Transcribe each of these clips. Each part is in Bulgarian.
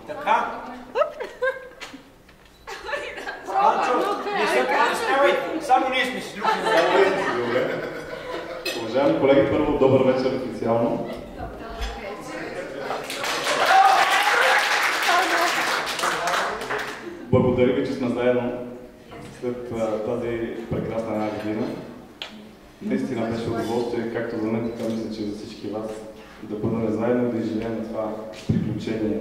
Така. Не се притеснявай, само ние сме си любими. Уважаеми колеги, първо добър вечер официално. Благодаря ви, че сме заедно след тази прекрасна една година. Наистина беше удоволствие, както за мен, така мисля, че за всички вас, да бъдем заедно и да изживеем това приключение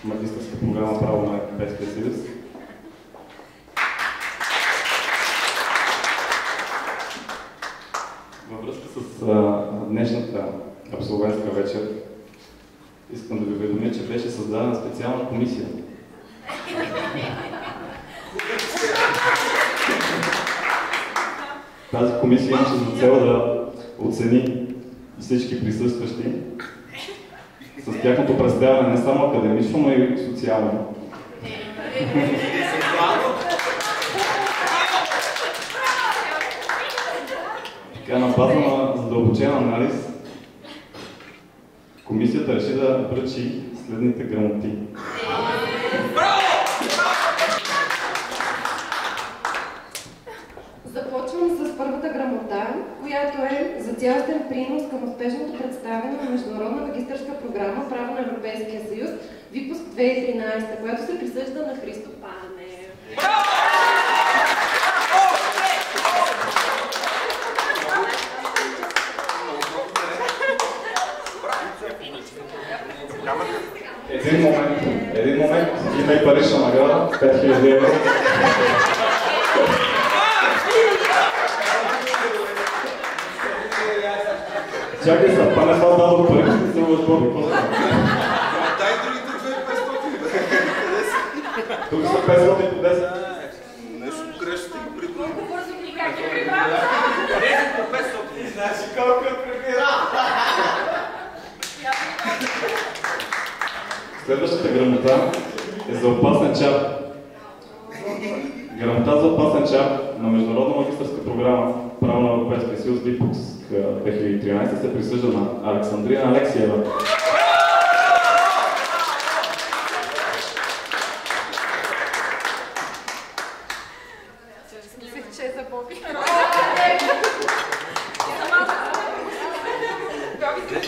в магистърска програма Право на Европейския съюз. Във връзка с днешната абсолвентска вечер, искам да ви уведомя, че беше създадена специална комисия. Тази комисия имаше за цел да оцени всички присъстващи с тяхното представяне не само академично, но и социално. Така, на база на задълбочен анализ, комисията реши да връчи следните грамоти. Започвам с първата грамота, която е за цялостен принос към успешното представяне на международна магистърска програма Право на Европейския съюз, випуск 2013, която се присъжда на Христо Панев. Един момент, има и парична награда, 5000 евро. Чакай са, Панев аз дадох пари, ще се възборни, какво става? Дай другите 2500. Тук са 500 по 10. Нещо грешно при това. Колко бързо ги как ги прибрава? 10 по 500. Знаеш колко е прибира? Следващата грамота е за опасен чар. Грамота за опасен чар на международна магистърска програма Право на Европейския съюз, випуск 2013, се присъжда на Александрина Алексиева.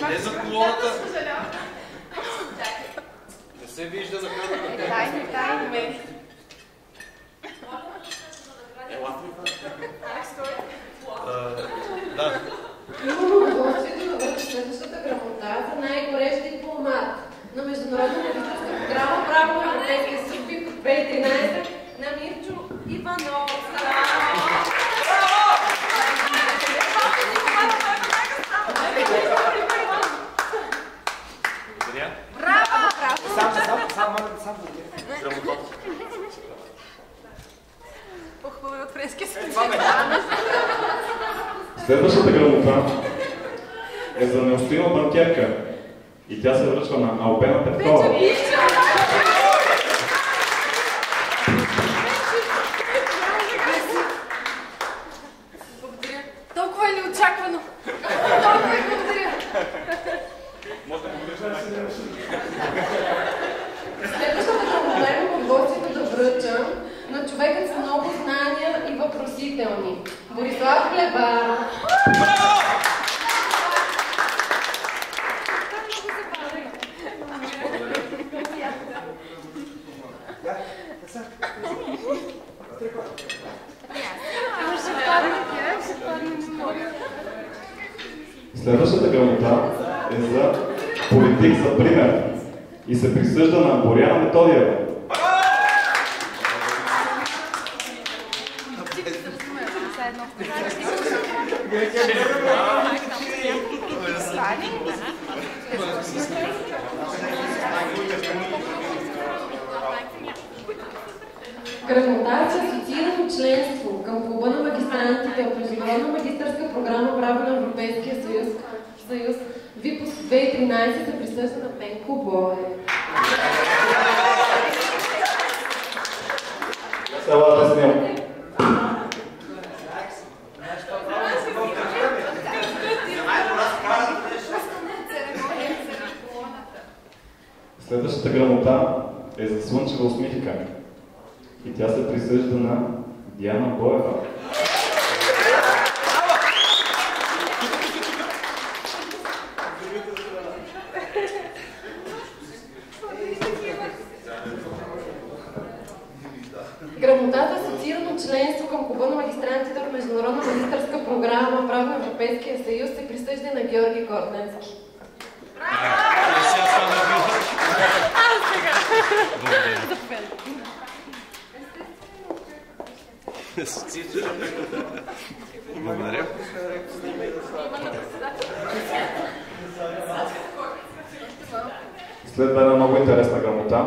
Не за колоната. Не се вижда на камерата. Тайни. Да. Имам удоволствието да върши следващата грамота за най-горещ дипломат на международна магистърска програма Право на Европейския съюз, випуск 2013 на Мирчо Иванов. Сам. По-хубаво от френския съюз. Следващата грамота е за неустоима банкерка и тя се връчва на Албена Петкова. Благодаря. Толкова е неочаквано. Толкова е благодаря. Следващата грамота имам удоволствието да връчам на човекът с много знания и въпросителни. Борислав Хлебаров. Следващата грамота е за политик за пример и се присъжда на Боряна Методиева. Грамота за асоциирано членство към клуба на магистрантите от международна магистърска програма Право на Европейския съюз, випуск 2013 се присъжда на Пенко Боев. Ела да снимам. Следващата Следващата грамота е за слънчева усмивка и тя се присъжда на Диана Боева. Грамота за асоциирано членство към Клуба на магистрантите от Международна магистърска програма Право на Европейския съюз се присъжда на Георги Корненски. Благодаря. Следва една много интересна грамота.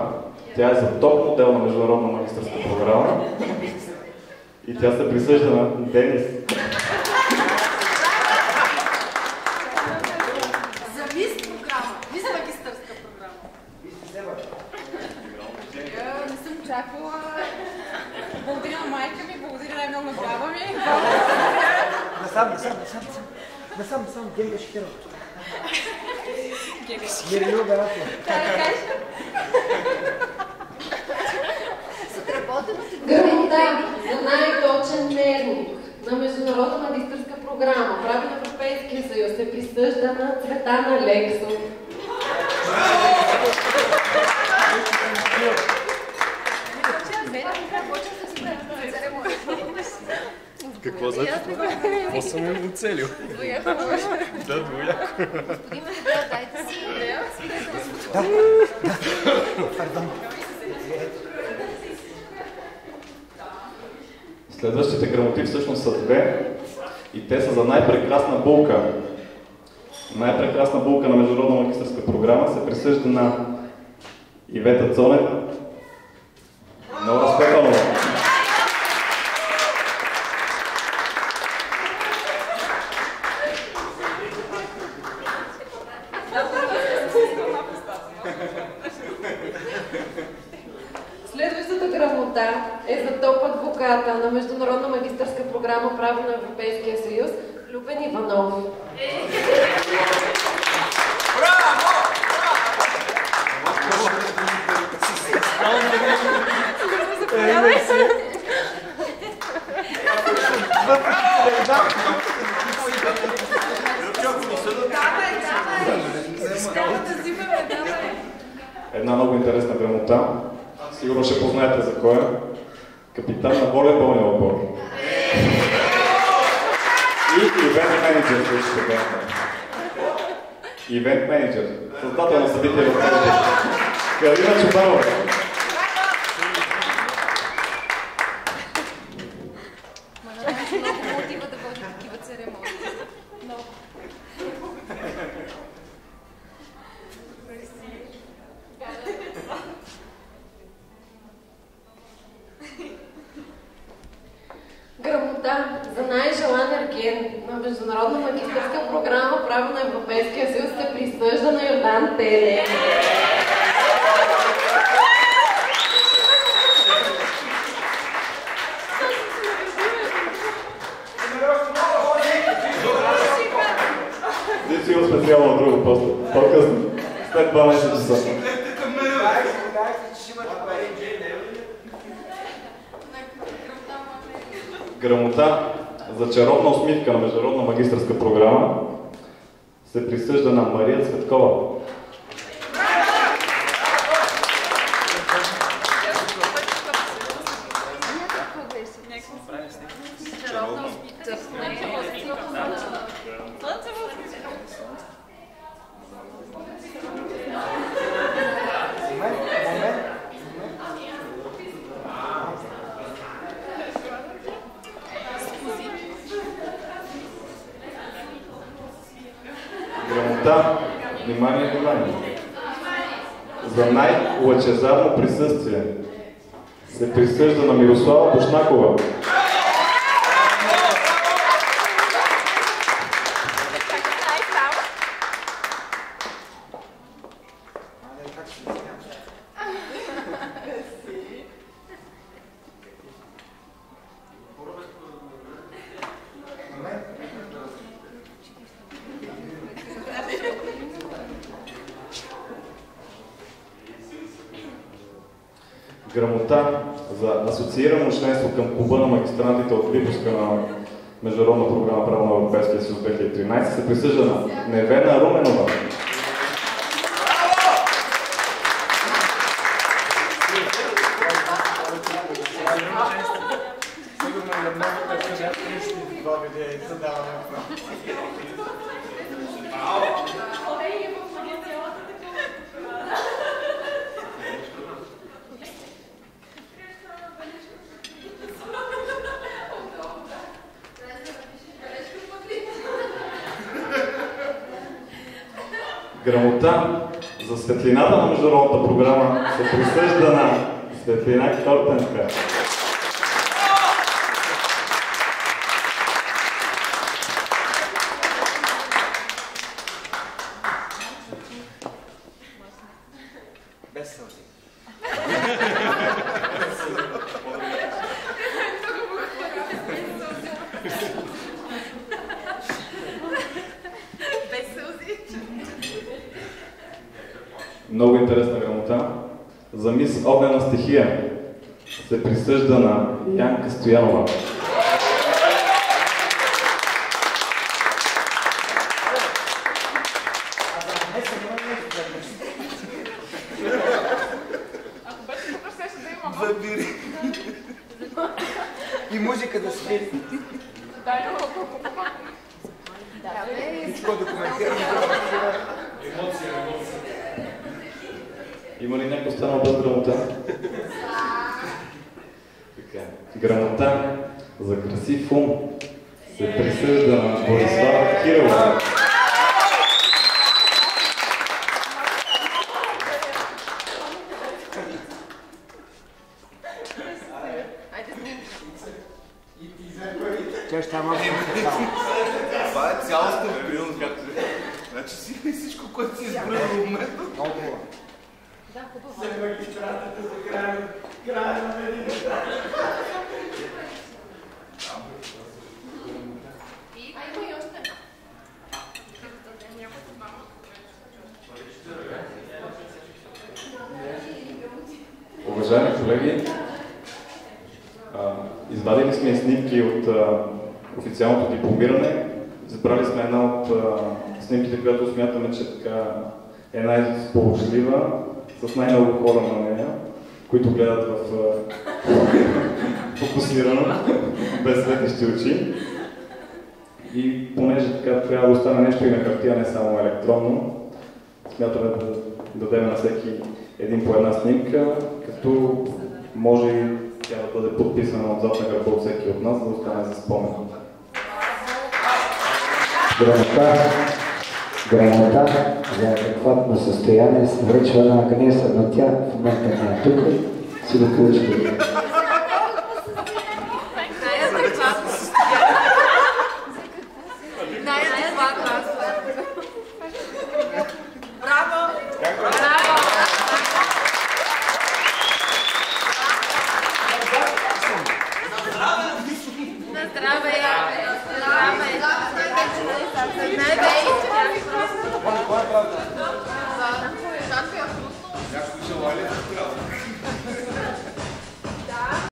Тя е за топ модел на Международна магистърска програма и тя се присъжда на Денис. За мис програма, мис магистърска програма. Не съм очаквала. Благодаря на майка ми, благодаря най-много на баба ми. Насам, Генга Шикерова. Генга Шикерова. Грамота за най-точен мерник на Международна магистърска програма Право на Европейския съюз се присъжда на Цветана Лексов. Какво значи това? Какво съм им оцелил? Двояко. Да, двояко. Господин Медел, дайте си. Пардон. Следващите грамоти всъщност са две и те са за най-прекрасна булка. Най-прекрасна булка на Международна магистърска програма се присъжда на Ивета Цонева. Много разпетано. Следващата грамота е за топ адвоката на Международна магистърска програма Право на Европейския съюз Любен Иванов. Една много интересна грамота. Сигурно ще познаете за кой е. Капитан на волейболния отбор. И ивент менеджер също така. Ивент менеджер. Създател на събития в Карина Чубарова. Много мотива да води такива церемонии. Много. Грамота за най-желан ерген на Международна магистърска програма Право на Европейския съюз се присъжда на Йордан Теле. Ти си го специално друго после. По-късно. След 12 часа. Грамота за чаровна усмивка на Международна магистърска програма се присъжда на Мария Цветкова. Грамота, внимание, за най-лъчезарно присъствие се присъжда на Мирослава Бушнакова. Грамота за асоциирано членство към клуба на магистрантите от выпуска на Международна програма Право на Европейския съюз 2013 се присъжда на Невена Руменова. Грамота за светлината на международната програма се присъжда на Светлина Кортенска. Без сълзи. Много интересна грамота. За мис Огнена стихия се присъжда на Янка Стоянова. И музика да свири. Всичко да коментираме. Емоция. Има ли някой останал без грамота? Грамота за красив ум се присъжда на Борислава Кирова. Тя ще е малко по-специално. Това е цялостен принос, както е. Значи си всичко, което си избрали в момента. Много хубаво. Да, хубаво. Се магистратите за края на медината. Има и още. Уважаеми колеги, извадили сме снимки от официалното дипломиране. Избрали сме една от снимките, която смятаме, че така е най-сполучлива, с най-много хора на нея, които гледат в фокусирано, без светещи очи. И понеже така трябва да остане нещо и на хартия, не само електронно, смятаме да дадем на всеки един по една снимка, като може и тя да бъде подписана отзад на гърба от всеки от нас, да остане за спомен. Грамота за адекватно състояние се връчва на Агнеса, но тя в момента не е тук, си го получи. Браво! На здраве! Най-вече